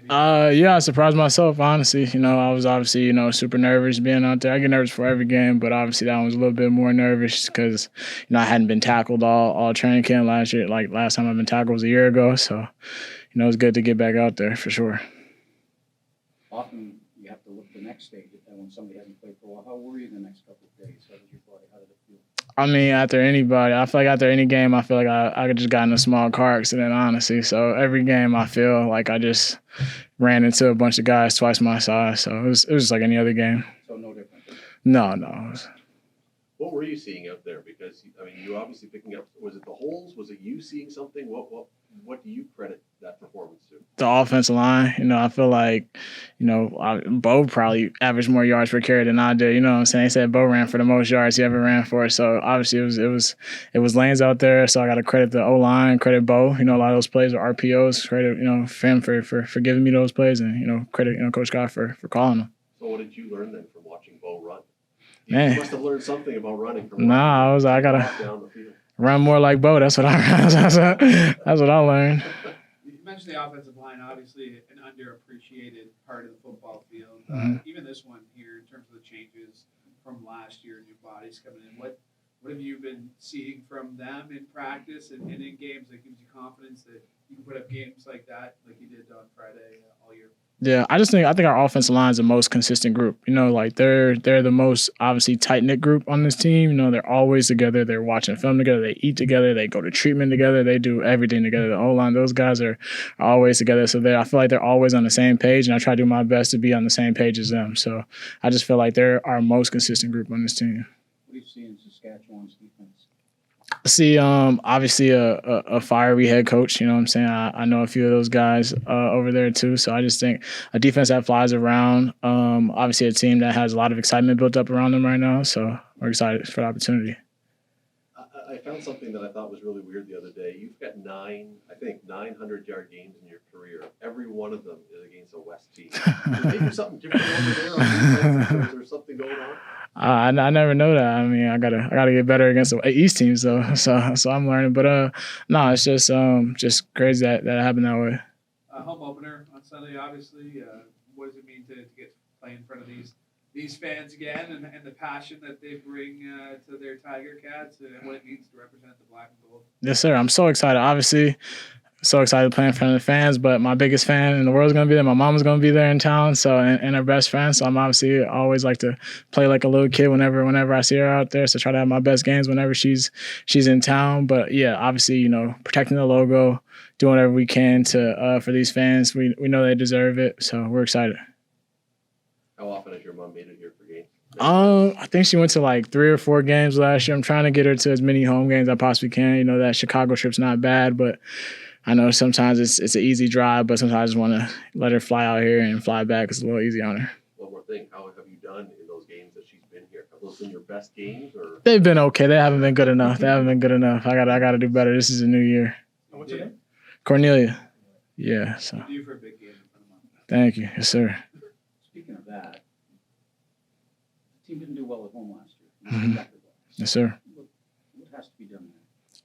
Yeah, I surprised myself, honestly. I was obviously, super nervous being out there. I get nervous for every game, but obviously that one was a little bit more nervous because, I hadn't been tackled all training camp last year. Like, last time I've been tackled was a year ago. So, it's good to get back out there for sure. Often you have to look at the next stage when somebody hasn't played for a while. How were you the next couple of days? How was your body? How did it feel? I mean, I feel like after any game, I feel like I just got in a small car accident, honestly. So every game, I feel like I just ran into a bunch of guys twice my size. So it was just like any other game. So no different. No. What were you seeing out there? Because you obviously picking up. Was it the holes? Was it you seeing something? What do you credit that performance to? The offensive line. I feel like, Bo probably averaged more yards per carry than I did. You know what I'm saying? They said Bo ran for the most yards he ever ran for. So obviously it was lanes out there. So I got to credit the O line, credit Bo. A lot of those plays are RPOs. Credit him for giving me those plays, and credit Coach Scott for calling them. So what did you learn then from watching Bo run? Man. You must have learned something about running from. I gotta run more like Bo. That's what that's what I learned. You mentioned the offensive line, obviously an underappreciated part of the football field. Even this one here, in terms of the changes from last year, new bodies coming in. What have you been seeing from them in practice and in games that gives you confidence that you can put up games like that, like you did on Friday all year? Yeah, I think our offensive line is the most consistent group. They're the most obviously tight knit group on this team. They're always together. They're watching film together. They eat together. They go to treatment together. They do everything together. The O-line, those guys are always together. So I feel like they're always on the same page, and I try to do my best to be on the same page as them. So I just feel like they're our most consistent group on this team. What do you see in Saskatchewan's defense? See, obviously a fiery head coach. You know what I'm saying? I know a few of those guys over there too. So I just think a defense that flies around. Obviously a team that has a lot of excitement built up around them right now. So we're excited for the opportunity. I found something that I thought was really weird the other day. You've got 900-yard games in your career. Every one of them is against a West team. Maybe something different over there on defense. Is there something going on? I never know that. I mean, I gotta get better against the East teams though. So I'm learning. But no, it's just crazy that happened that way. Home opener on Sunday, obviously. What does it mean to get play in front of these fans again, and the passion that they bring to their Tiger Cats, and what it means to represent the black and gold? Yes, sir. I'm so excited. Obviously, so excited to play in front of the fans, but my biggest fan in the world is going to be there. My mom's going to be there in town, so and her best friend. So I'm obviously always like to play like a little kid whenever I see her out there. So try to have my best games whenever she's in town. But yeah, obviously, protecting the logo, doing whatever we can to for these fans. We know they deserve it, so we're excited. How often has your mom made it here for games? I think she went to like 3 or 4 games last year. I'm trying to get her to as many home games as I possibly can. That Chicago trip's not bad, but I know sometimes it's an easy drive, but sometimes I just want to let her fly out here and fly back. It's a little easy on her. One more thing. How have you done in those games that she's been here? Have those been your best games? Or they've been okay. They haven't been good enough. I gotta do better. This is a new year. What's her name? Cornelia. Yeah. So. Due for a big game in front of them. Thank you. Yes, sir. Speaking of that, the team didn't do well at home last year. Mm-hmm. Yes, sir. What has to be done there?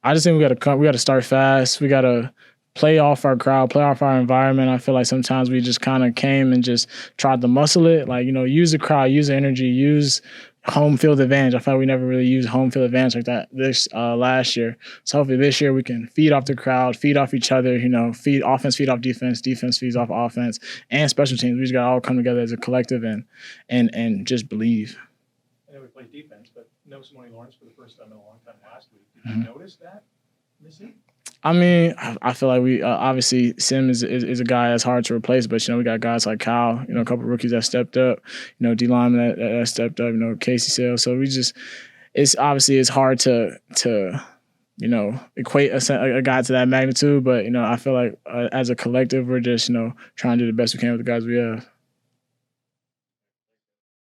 I just think we got to start fast. We got to play off our crowd, play off our environment. I feel like sometimes we just kind of came and just tried to muscle it. Like, use the crowd, use the energy, use home field advantage. I felt we never really used home field advantage like that this last year. So hopefully this year we can feed off the crowd, feed off each other, feed off defense, defense feeds off offense, and special teams. We just got to all come together as a collective and just believe. I know we played defense, but no Simone Lawrence for the first time in a long time last week. Did you notice that missing? I mean, I feel like we obviously Sim is a guy that's hard to replace, but we got guys like Kyle, a couple rookies that stepped up, D lineman that stepped up, Casey Sales. So it's hard to equate a guy to that magnitude, but I feel like as a collective we're just trying to do the best we can with the guys we have.